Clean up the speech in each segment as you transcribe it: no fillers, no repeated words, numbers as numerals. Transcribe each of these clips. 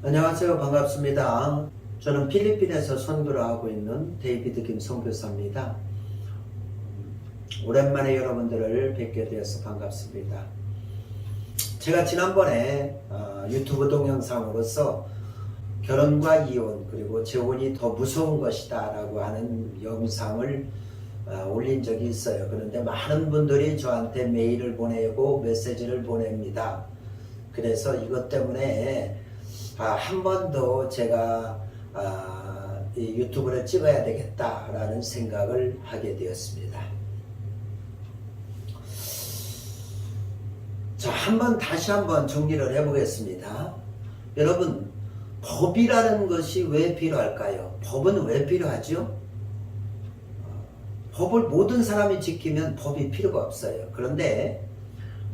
안녕하세요. 반갑습니다. 저는 필리핀에서 선교를 하고 있는 데이비드 김 선교사입니다. 오랜만에 여러분들을 뵙게 되어서 반갑습니다. 제가 지난번에 유튜브 동영상으로서 결혼과 이혼 그리고 재혼이 더 무서운 것이다 라고 하는 영상을 올린 적이 있어요. 그런데 많은 분들이 저한테 메일을 보내고 메시지를 보냅니다. 그래서 이것 때문에 한 번 더 제가 이 유튜브를 찍어야 되겠다라는 생각을 하게 되었습니다. 자, 다시 한번 정리를 해보겠습니다. 여러분, 법이라는 것이 왜 필요할까요? 법은 왜 필요하죠? 법을 모든 사람이 지키면 법이 필요가 없어요. 그런데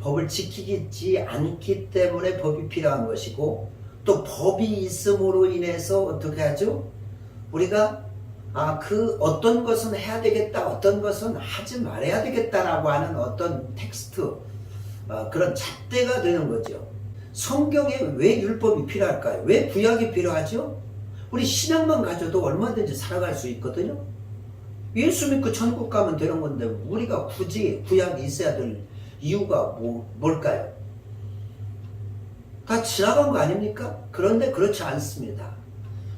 법을 지키지 않기 때문에 법이 필요한 것이고, 또 법이 있음으로 인해서 어떻게 하죠? 우리가 그 어떤 것은 해야 되겠다, 어떤 것은 하지 말아야 되겠다라고 하는 어떤 텍스트, 그런 잣대가 되는 거죠. 성경에 왜 율법이 필요할까요? 왜 구약이 필요하죠? 우리 신약만 가져도 얼마든지 살아갈 수 있거든요. 예수 믿고 천국 가면 되는 건데 우리가 굳이 구약이 있어야 될 이유가 뭘까요? 다 지나간 거 아닙니까? 그런데 그렇지 않습니다.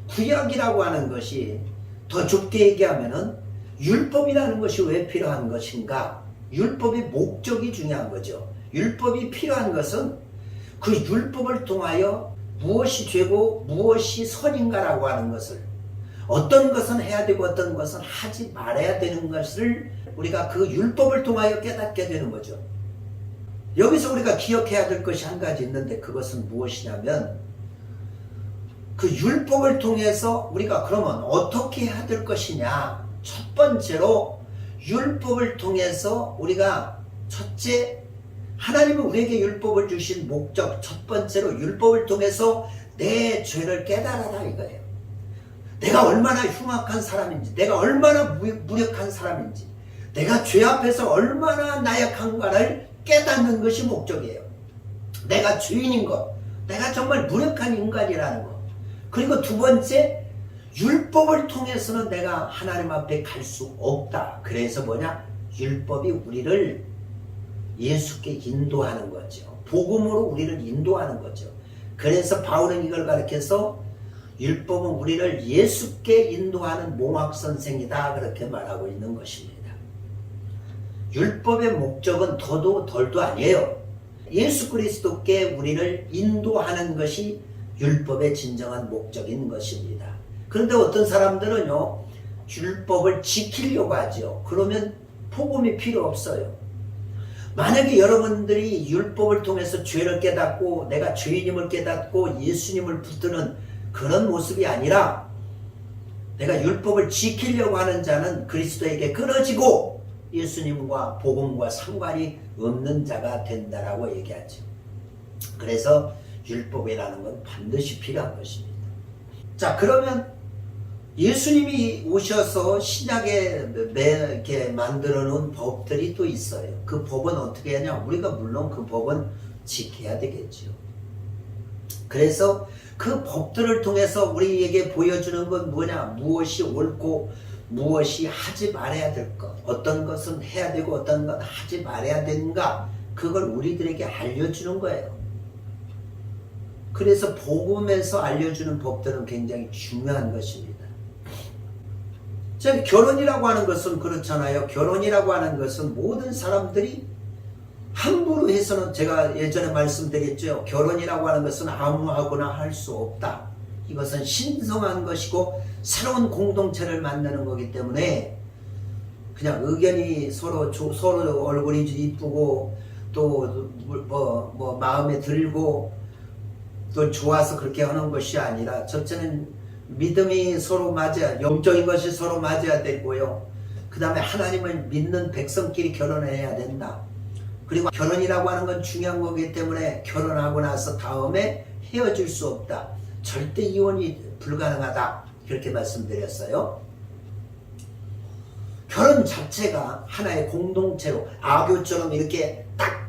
구약이라고 하는 것이 더 좁게 얘기하면은 율법이라는 것이 왜 필요한 것인가? 율법의 목적이 중요한 거죠. 율법이 필요한 것은 그 율법을 통하여 무엇이 죄고 무엇이 선인가라고 하는 것을, 어떤 것은 해야 되고 어떤 것은 하지 말아야 되는 것을 우리가 그 율법을 통하여 깨닫게 되는 거죠. 여기서 우리가 기억해야 될 것이 한 가지 있는데 그것은 무엇이냐면, 그 율법을 통해서 우리가 그러면 어떻게 해야 될 것이냐. 첫 번째로 율법을 통해서 우리가 첫째, 하나님은 우리에게 율법을 주신 목적, 첫 번째로 율법을 통해서 내 죄를 깨달아라 이거예요. 내가 얼마나 흉악한 사람인지, 내가 얼마나 무력한 사람인지, 내가 죄 앞에서 얼마나 나약한가를 깨닫는 것이 목적이에요. 내가 죄인인 것, 내가 정말 무력한 인간이라는 것. 그리고 두 번째, 율법을 통해서는 내가 하나님 앞에 갈 수 없다. 그래서 뭐냐? 율법이 우리를 예수께 인도하는 거죠. 복음으로 우리를 인도하는 거죠. 그래서 바울은 이걸 가르쳐서 율법은 우리를 예수께 인도하는 몽학선생이다 그렇게 말하고 있는 것입니다. 율법의 목적은 더도 덜도 아니에요. 예수 그리스도께 우리를 인도하는 것이 율법의 진정한 목적인 것입니다. 그런데 어떤 사람들은요, 율법을 지키려고 하죠. 그러면 복음이 필요 없어요. 만약에 여러분들이 율법을 통해서 죄를 깨닫고 내가 죄인임을 깨닫고 예수님을 붙드는 그런 모습이 아니라, 내가 율법을 지키려고 하는 자는 그리스도에게 끊어지고 예수님과 복음과 상관이 없는 자가 된다라고 얘기하죠. 그래서 율법이라는 건 반드시 필요한 것입니다. 자, 그러면 예수님이 오셔서 신약에 이렇게 만들어 놓은 법들이 또 있어요. 그 법은 어떻게 하냐? 우리가 물론 그 법은 지켜야 되겠죠. 그래서 그 법들을 통해서 우리에게 보여주는 건 뭐냐? 무엇이 옳고 무엇이 하지 말아야 될 것, 어떤 것은 해야 되고 어떤 건 하지 말아야 되는가, 그걸 우리들에게 알려주는 거예요. 그래서 복음에서 알려주는 법들은 굉장히 중요한 것입니다. 결혼이라고 하는 것은 그렇잖아요. 결혼이라고 하는 것은 모든 사람들이 함부로 해서는, 제가 예전에 말씀드렸죠. 결혼이라고 하는 것은 아무하고나 할 수 없다. 이것은 신성한 것이고 새로운 공동체를 만드는 거기 때문에 그냥 의견이 서로 얼굴이 이쁘고 또 마음에 들고 또 좋아서 그렇게 하는 것이 아니라, 첫째는 믿음이 서로 맞아야, 영적인 것이 서로 맞아야 되고요. 그 다음에 하나님을 믿는 백성끼리 결혼을 해야 된다. 그리고 결혼이라고 하는 건 중요한 거기 때문에 결혼하고 나서 다음에 헤어질 수 없다. 절대 이혼이 불가능하다. 그렇게 말씀드렸어요. 결혼 자체가 하나의 공동체로, 아교처럼 이렇게 딱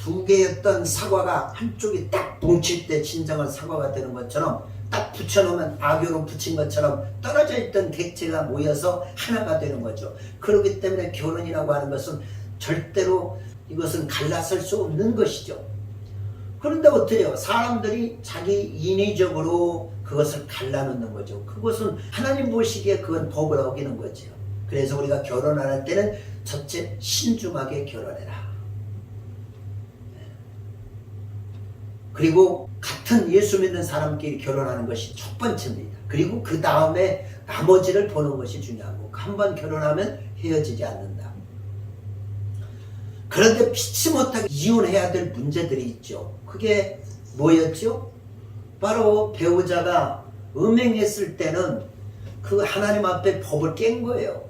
두 개였던 사과가 한쪽이 딱 뭉칠 때 진정한 사과가 되는 것처럼 딱 붙여놓으면 악교로 붙인 것처럼 떨어져 있던 객체가 모여서 하나가 되는 거죠. 그렇기 때문에 결혼이라고 하는 것은 절대로 이것은 갈라설 수 없는 것이죠. 그런데 어때요? 사람들이 자기 인위적으로 그것을 갈라놓는 거죠. 그것은 하나님 보시기에 그건 법을 어기는 거죠. 그래서 우리가 결혼할 때는 첫째, 신중하게 결혼해라. 그리고 같은 예수 믿는 사람끼리 결혼하는 것이 첫 번째입니다. 그리고 그 다음에 나머지를 보는 것이 중요하고, 한 번 결혼하면 헤어지지 않는다. 그런데 피치 못하게 이혼해야 될 문제들이 있죠. 그게 뭐였죠? 바로 배우자가 음행했을 때는 그 하나님 앞에 법을 깬 거예요.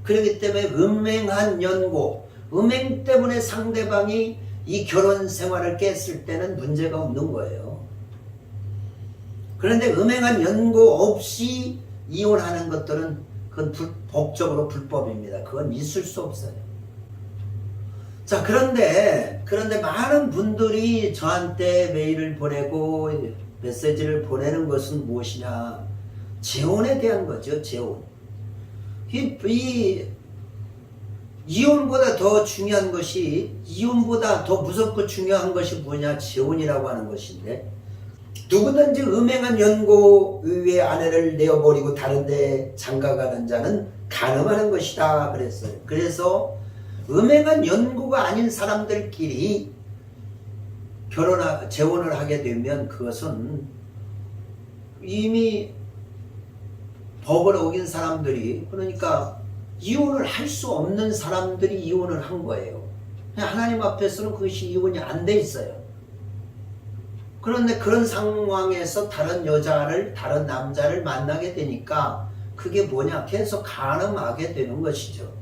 그렇기 때문에 음행한 연고, 음행 때문에 상대방이 이 결혼 생활을 깼을 때는 문제가 없는 거예요. 그런데 음행한 연고 없이 이혼하는 것들은 그건 법적으로 불법입니다. 그건 있을 수 없어요. 자, 그런데 많은 분들이 저한테 메일을 보내고 메시지를 보내는 것은 무엇이냐? 재혼에 대한 거죠. 재혼. 이혼보다 더 중요한 것이, 이혼보다 더 무섭고 중요한 것이 뭐냐? 재혼이라고 하는 것인데, 누구든지 음행한 연고 위에 아내를 내어버리고 다른데 장가가는 자는 간음하는 것이다 그랬어요. 그래서 음행한 연고가 아닌 사람들끼리 재혼을 하게 되면 그것은 이미 법을 어긴 사람들이, 그러니까 이혼을 할 수 없는 사람들이 이혼을 한 거예요. 하나님 앞에서는 그것이 이혼이 안 돼 있어요. 그런데 그런 상황에서 다른 남자를 만나게 되니까 그게 뭐냐? 계속 간음하게 되는 것이죠.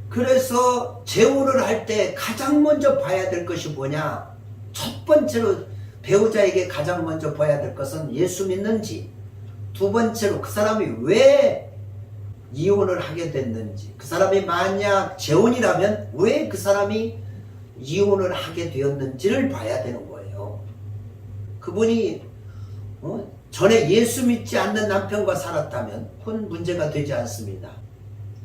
그래서 재혼을 할 때 가장 먼저 봐야 될 것이 뭐냐? 첫 번째로 배우자에게 가장 먼저 봐야 될 것은 예수 믿는지, 두 번째로 그 사람이 왜 이혼을 하게 됐는지, 그 사람이 만약 재혼이라면 왜 그 사람이 이혼을 하게 되었는지를 봐야 되는 거예요. 그분이 전에 예수 믿지 않는 남편과 살았다면 그건 문제가 되지 않습니다.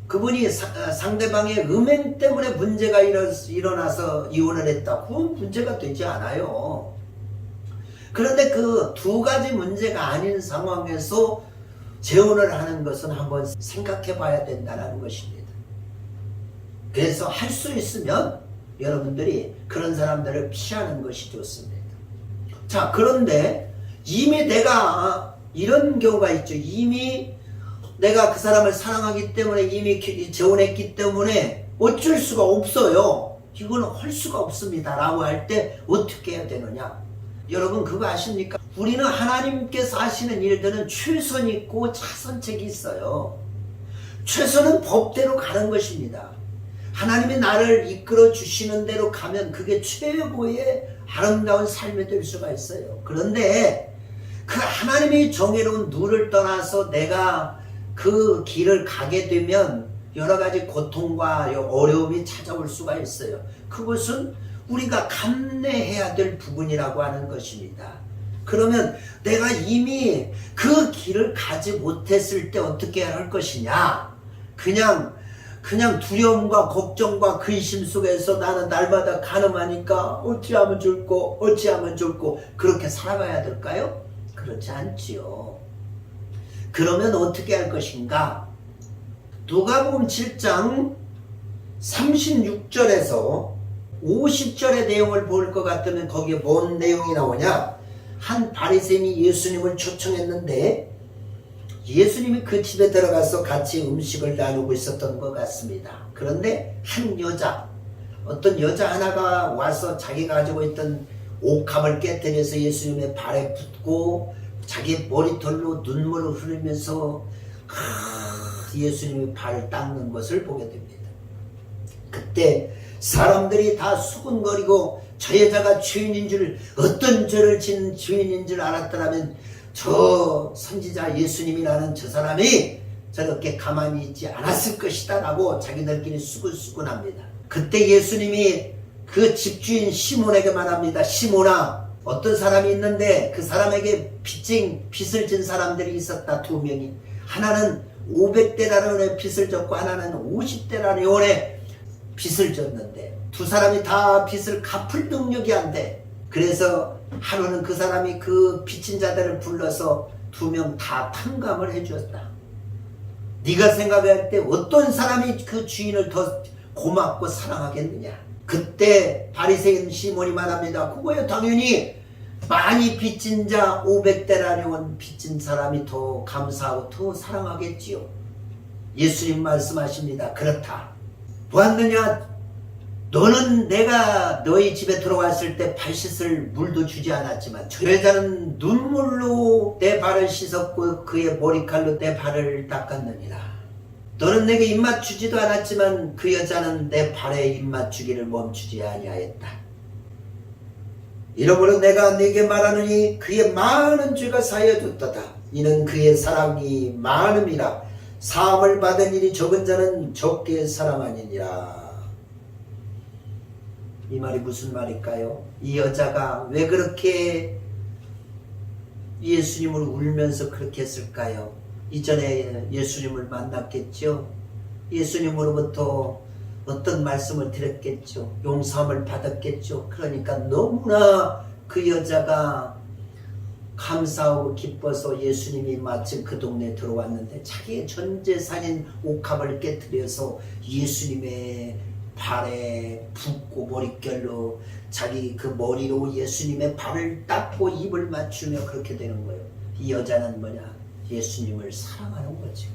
그분이 상대방의 음행 때문에 문제가 일어나서 이혼을 했다, 그건 문제가 되지 않아요. 그런데 그 두 가지 문제가 아닌 상황에서 재혼을 하는 것은 한번 생각해 봐야 된다는 것입니다. 그래서 할 수 있으면 여러분들이 그런 사람들을 피하는 것이 좋습니다. 자, 그런데 이미 내가 이런 경우가 있죠. 이미 내가 그 사람을 사랑하기 때문에 이미 재혼했기 때문에 어쩔 수가 없어요. 이거는 할 수가 없습니다 라고 할 때 어떻게 해야 되느냐? 여러분 그거 아십니까? 우리는 하나님께서 하시는 일들은 최선이 있고 차선책이 있어요. 최선은 법대로 가는 것입니다. 하나님이 나를 이끌어 주시는 대로 가면 그게 최고의 아름다운 삶이 될 수가 있어요. 그런데 그 하나님이 정해놓은 룰을 떠나서 내가 그 길을 가게 되면 여러 가지 고통과 어려움이 찾아올 수가 있어요. 그것은 우리가 감내해야 될 부분이라고 하는 것입니다. 그러면 내가 이미 그 길을 가지 못했을 때 어떻게 할 것이냐? 그냥 두려움과 걱정과 근심 속에서 나는 날마다 간음하니까 어찌하면 좋고 그렇게 살아가야 될까요? 그렇지 않지요. 그러면 어떻게 할 것인가? 누가복음 7장 36절에서 50절의 내용을 볼 것 같으면 거기에 뭔 내용이 나오냐? 한 바리새인이 예수님을 초청했는데 예수님이 그 집에 들어가서 같이 음식을 나누고 있었던 것 같습니다. 그런데 어떤 여자 하나가 와서 자기가 가지고 있던 옥합을 깨뜨려서 예수님의 발에 붓고 자기 머리털로 눈물을 흘리면서 예수님의 발을 닦는 것을 보게 됩니다. 그때 사람들이 다 수군거리고 저 여자가 죄인인 줄, 어떤 죄를 지은 죄인인 줄 알았더라면 저 선지자 예수님이라는 저 사람이 저렇게 가만히 있지 않았을 것이다 라고 자기들끼리 수군수군합니다. 그때 예수님이 그 집주인 시몬에게 말합니다. 시몬아, 어떤 사람이 있는데 그 사람에게 빚을 진 사람들이 있었다. 두 명이. 하나는 500데나리온의 빚을 졌고 하나는 50데나리온의 빚을 졌는데 두 사람이 다 빚을 갚을 능력이 안 돼. 그래서 하루는 그 사람이 그 빚진 자들을 불러서 두 명 다 탕감을 해주었다. 네가 생각할 때 어떤 사람이 그 주인을 더 고맙고 사랑하겠느냐. 그때 바리새인 시몬이 말합니다. 그거야 당연히 많이 빚진 자 500데나리온 빚진 사람이 더 감사하고 더 사랑하겠지요. 예수님 말씀하십니다. 그렇다. 보았느냐? 너는 내가 너희 집에 들어왔을 때 발 씻을 물도 주지 않았지만 저 여자는 눈물로 내 발을 씻었고 그의 머리칼로 내 발을 닦았느니라. 너는 내게 입맛 주지도 않았지만 그 여자는 내 발에 입맛 주기를 멈추지 아니하였다. 이러므로 내가 네게 말하노니 그의 많은 죄가 사여졌도다. 이는 그의 사랑이 많음이라. 사함을 받은 일이 적은 자는 적게 사랑하니라. 이 말이 무슨 말일까요? 이 여자가 왜 그렇게 예수님을 울면서 그렇게 했을까요? 이전에 예수님을 만났겠죠. 예수님으로부터 어떤 말씀을 들었겠죠. 용서함을 받았겠죠. 그러니까 너무나 그 여자가 감사하고 기뻐서 예수님이 마침 그 동네에 들어왔는데 자기의 전 재산인 옥합을 깨뜨려서 예수님의 발에 붓고 머릿결로 자기 그 머리로 예수님의 발을 닦고 입을 맞추며 그렇게 되는 거예요. 이 여자는 뭐냐? 예수님을 사랑하는 거죠.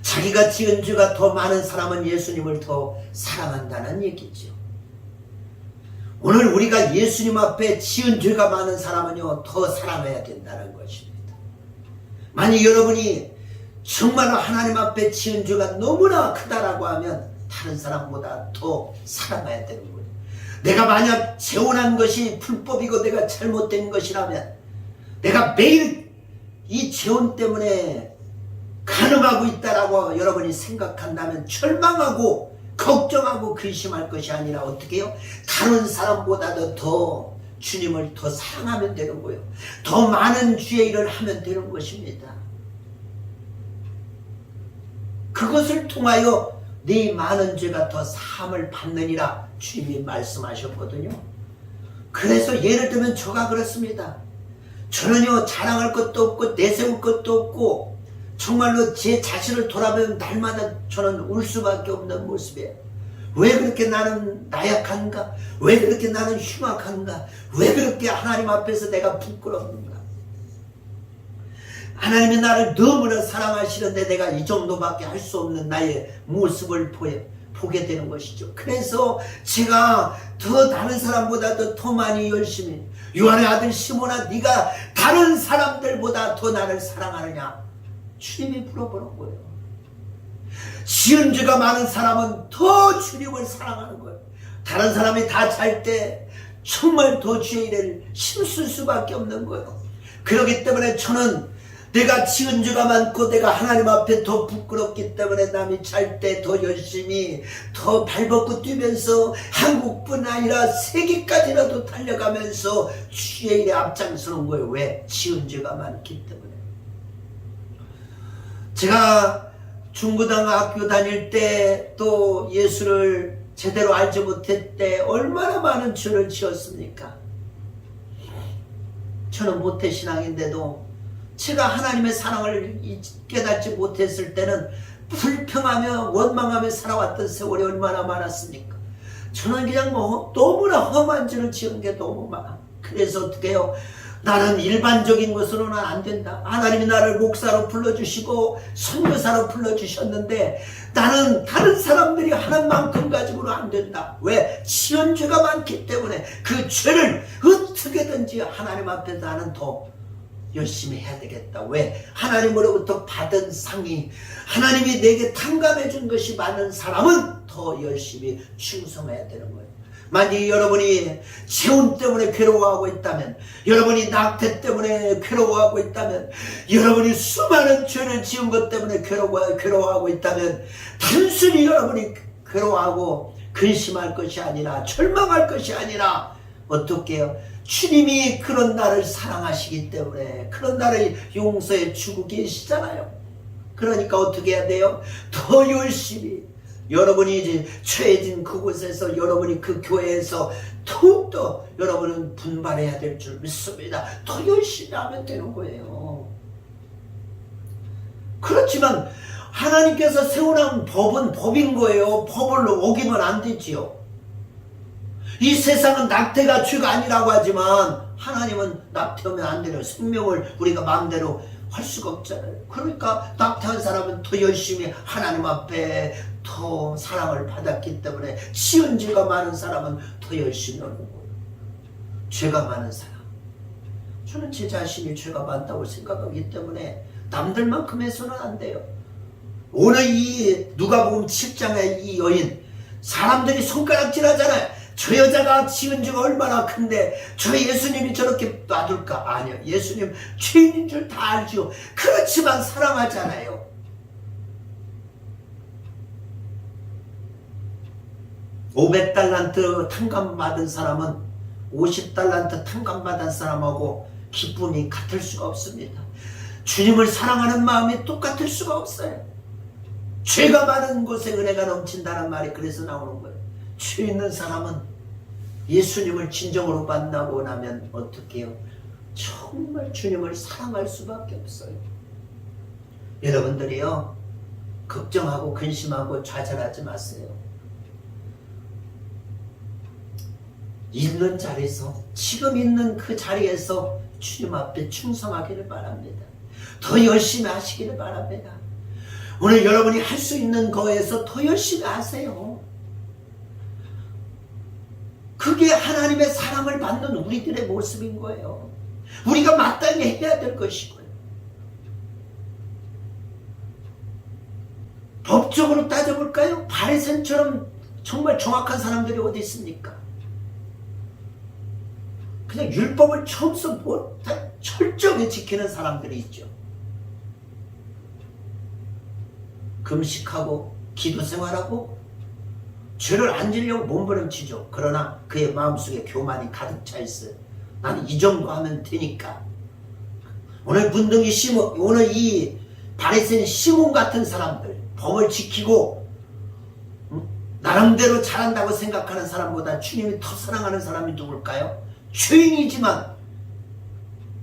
자기가 지은 죄가 더 많은 사람은 예수님을 더 사랑한다는 얘기죠. 오늘 우리가 예수님 앞에 지은 죄가 많은 사람은요 더 사랑해야 된다는 것입니다. 만약 여러분이 정말 하나님 앞에 지은 죄가 너무나 크다라고 하면 다른 사람보다 더 사랑해야 되는 거예요. 내가 만약 재혼한 것이 불법이고 내가 잘못된 것이라면 내가 매일 이 재혼 때문에 간음하고 있다라고 여러분이 생각한다면 절망하고 걱정하고 근심할 것이 아니라 어떻게 해요? 다른 사람보다도 더 주님을 더 사랑하면 되는 거예요. 더 많은 주의 일을 하면 되는 것입니다. 그것을 통하여 네 많은 죄가 더 사함을 받느니라 주님이 말씀하셨거든요. 그래서 예를 들면 저가 그렇습니다. 저는요 자랑할 것도 없고 내세울 것도 없고 정말로 제 자신을 돌아보면 날마다 저는 울 수밖에 없는 모습이에요. 왜 그렇게 나는 나약한가? 왜 그렇게 나는 흉악한가? 왜 그렇게 하나님 앞에서 내가 부끄럽는가? 하나님이 나를 너무나 사랑하시는데 내가 이 정도밖에 할 수 없는 나의 모습을 보게 되는 것이죠. 그래서 제가 더 다른 사람보다도 더 많이 열심히 요한의 아들 시몬아 네가 다른 사람들보다 더 나를 사랑하느냐? 주님이 물어보는 거예요. 지은 죄가 많은 사람은 더 주님을 사랑하는 거예요. 다른 사람이 다 잘 때 정말 더 주의 일을 힘쓸 수밖에 없는 거예요. 그렇기 때문에 저는 내가 지은 죄가 많고 내가 하나님 앞에 더 부끄럽기 때문에 남이 잘 때 더 열심히 더 발벗고 뛰면서 한국뿐 아니라 세계까지라도 달려가면서 주의 일에 앞장서는 거예요. 왜? 지은 죄가 많기 때문에. 제가 중고등학교 다닐 때 또 예수를 제대로 알지 못할 때 얼마나 많은 죄를 지었습니까? 저는 모태신앙인데도 제가 하나님의 사랑을 깨닫지 못했을 때는 불평하며 원망하며 살아왔던 세월이 얼마나 많았습니까? 저는 그냥 너무나 험한 죄를 지은 게 너무 많아. 그래서 어떻게 해요? 나는 일반적인 것으로는 안 된다. 하나님이 나를 목사로 불러주시고 선교사로 불러주셨는데 나는 다른 사람들이 하는 만큼 가지고는 안 된다. 왜? 지은 죄가 많기 때문에 그 죄를 어떻게든지 하나님 앞에 나는 더 열심히 해야 되겠다. 왜? 하나님으로부터 받은 상이 하나님이 내게 탕감해 준 것이 많은 사람은 더 열심히 충성해야 되는 거예요. 만약 여러분이 재혼 때문에 괴로워하고 있다면, 여러분이 낙태 때문에 괴로워하고 있다면, 여러분이 수많은 죄를 지은 것 때문에 괴로워하고 있다면 단순히 여러분이 괴로워하고 근심할 것이 아니라 절망할 것이 아니라 어떻게 해요? 주님이 그런 나를 사랑하시기 때문에 그런 나를 용서해 주고 계시잖아요. 그러니까 어떻게 해야 돼요? 더 열심히 여러분이 이제 처해진 그곳에서 여러분이 그 교회에서 더욱더 여러분은 분발해야 될 줄 믿습니다. 더 열심히 하면 되는 거예요. 그렇지만 하나님께서 세워놓은 법은 법인 거예요. 법을 어기면 안 되지요. 이 세상은 낙태가 죄가 아니라고 하지만 하나님은 낙태하면 안 되는 생명을 우리가 마음대로 할 수가 없잖아요. 그러니까 낙태한 사람은 더 열심히 하나님 앞에 더 사랑을 받았기 때문에 지은 죄가 많은 사람은 더 열심히 하는 거예요. 죄가 많은 사람. 저는 제 자신이 죄가 많다고 생각하기 때문에 남들만큼 해서는 안 돼요. 오늘 이 누가복음 7장의 이 여인, 사람들이 손가락질 하잖아요. 저 여자가 지은 죄가 얼마나 큰데 저 예수님이 저렇게 놔둘까? 아니요. 예수님 죄인인 줄 다 알죠. 그렇지만 사랑하잖아요. $500 탕감받은 사람은 50달란트 탕감받은 사람하고 기쁨이 같을 수가 없습니다. 주님을 사랑하는 마음이 똑같을 수가 없어요. 죄가 많은 곳에 은혜가 넘친다는 말이 그래서 나오는 거예요. 죄 있는 사람은 예수님을 진정으로 만나고 나면 어떻게 해요? 정말 주님을 사랑할 수밖에 없어요. 여러분들이요, 걱정하고 근심하고 좌절하지 마세요. 있는 자리에서, 지금 있는 그 자리에서 주님 앞에 충성하기를 바랍니다. 더 열심히 하시기를 바랍니다. 오늘 여러분이 할 수 있는 거에서 더 열심히 하세요. 그게 하나님의 사랑을 받는 우리들의 모습인 거예요. 우리가 마땅히 해야 될 것이고요. 법적으로 따져볼까요? 바리새인처럼 정말 정확한 사람들이 어디 있습니까? 그냥 율법을 처음부터 다 철저하게 지키는 사람들이 있죠. 금식하고 기도생활하고 죄를 안 지려고 몸부림치죠. 그러나 그의 마음속에 교만이 가득 차 있어요. 나는 이 정도 하면 되니까. 오늘 문둥이 시몬, 오늘 이 바리새인 시몬 같은 사람들, 법을 지키고 나름대로 잘한다고 생각하는 사람보다 주님이 더 사랑하는 사람이 누굴까요? 죄인이지만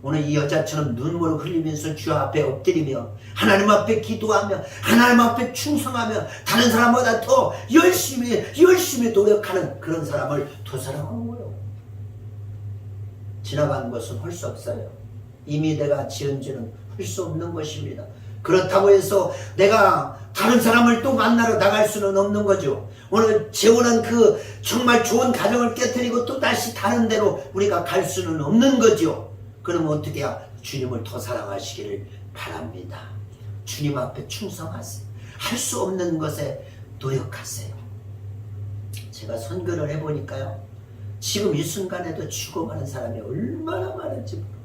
오늘 이 여자처럼 눈물을 흘리면서 주 앞에 엎드리며 하나님 앞에 기도하며 하나님 앞에 충성하며 다른 사람보다 더 열심히 노력하는 그런 사람을 더 사랑하는 거예요. 지나간 것은 할 수 없어요. 이미 내가 지은 죄는 할 수 없는 것입니다. 그렇다고 해서 내가 다른 사람을 또 만나러 나갈 수는 없는 거죠. 오늘 재혼한 그 정말 좋은 가정을 깨뜨리고 또 다시 다른 데로 우리가 갈 수는 없는 거죠. 그러면 어떻게 해야? 주님을 더 사랑하시기를 바랍니다. 주님 앞에 충성하세요. 할 수 없는 것에 노력하세요. 제가 선교를 해보니까요, 지금 이 순간에도 죽어가는 사람이 얼마나 많은지 모릅니다.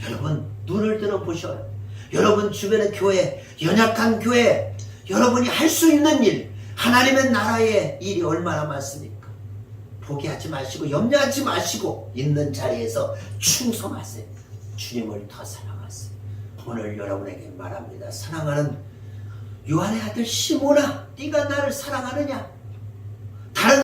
여러분 눈을 들어보셔요. 여러분 주변의 교회, 연약한 교회, 여러분이 할 수 있는 일, 하나님의 나라의 일이 얼마나 많습니까? 포기하지 마시고 염려하지 마시고 있는 자리에서 충성하세요. 주님을 더 사랑하세요. 오늘 여러분에게 말합니다. 사랑하는 요한의 아들 시몬아, 네가 나를 사랑하느냐?